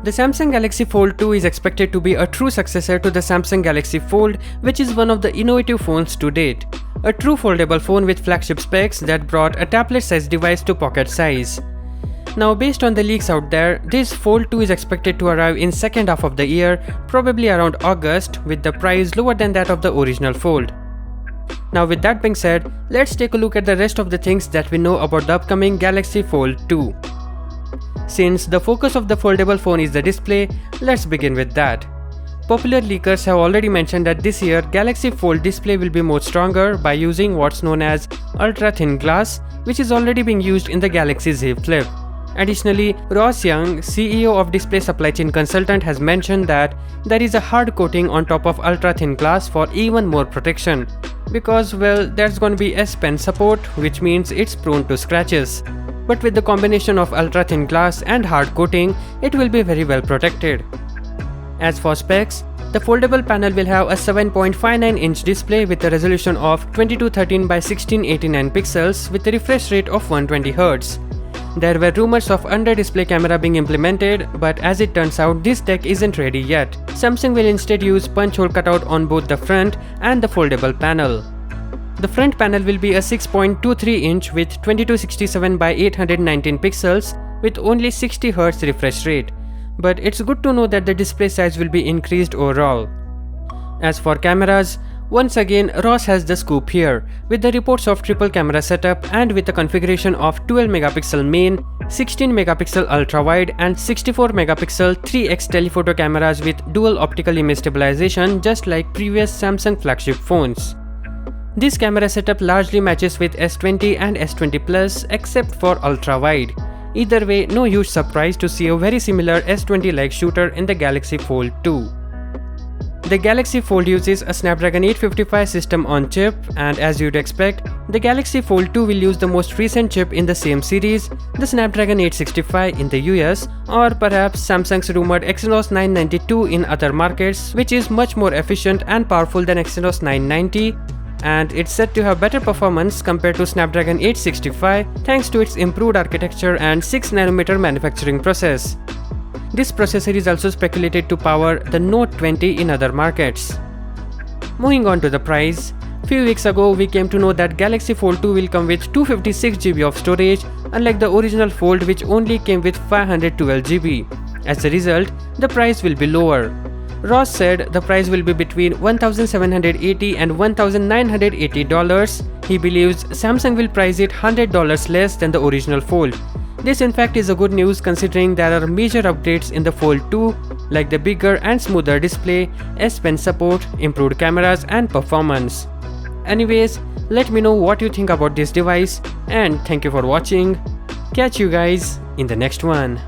The Samsung Galaxy Fold 2 is expected to be a true successor to the Samsung Galaxy Fold, which is one of the innovative phones to date. A true foldable phone with flagship specs that brought a tablet-sized device to pocket size. Now, based on the leaks out there, this Fold 2 is expected to arrive in second half of the year, probably around August, with the price lower than that of the original Fold. Now, with that being said, let's take a look at the rest of the things that we know about the upcoming Galaxy Fold 2. Since the focus of the foldable phone is the display, let's begin with that. Popular leakers have already mentioned that this year Galaxy Fold display will be more stronger by using what's known as ultra thin glass, which is already being used in the Galaxy Z Flip. Additionally, Ross Young, CEO of Display Supply Chain Consultant, has mentioned that there is a hard coating on top of ultra thin glass for even more protection. Because, well, there's going to be S Pen support, which means it's prone to scratches. But with the combination of ultra thin glass and hard coating, it will be very well protected. As for specs, the foldable panel will have a 7.59-inch display with a resolution of 2213 by 1689 pixels with a refresh rate of 120Hz. There were rumors of under-display camera being implemented, but as it turns out, this tech isn't ready yet. Samsung will instead use punch hole cutout on both the front and the foldable panel. The front panel will be a 6.23-inch with 2267 by 819 pixels with only 60Hz refresh rate. But it's good to know that the display size will be increased overall. As for cameras, once again Ross has the scoop here, with the reports of triple camera setup and with a configuration of 12MP main, 16MP ultra-wide and 64MP 3x telephoto cameras with dual optical image stabilization, just like previous Samsung flagship phones. This camera setup largely matches with S20 and S20 Plus except for ultra-wide. Either way, no huge surprise to see a very similar S20-like shooter in the Galaxy Fold 2. The Galaxy Fold uses a Snapdragon 855 system on chip, and as you'd expect, the Galaxy Fold 2 will use the most recent chip in the same series, the Snapdragon 865 in the US, or perhaps Samsung's rumored Exynos 992 in other markets, which is much more efficient and powerful than Exynos 990, and it's said to have better performance compared to Snapdragon 865 thanks to its improved architecture and 6nm manufacturing process. This processor is also speculated to power the Note 20 in other markets. Moving on to the price, few weeks ago we came to know that Galaxy Fold 2 will come with 256GB of storage, unlike the original Fold which only came with 512GB. As a result, the price will be lower. Ross said the price will be between $1,780 and $1,980. He believes Samsung will price it $100 less than the original Fold. This in fact is a good news considering there are major updates in the Fold 2 like the bigger and smoother display, S Pen support, improved cameras and performance. Anyways, let me know what you think about this device and thank you for watching. Catch you guys in the next one.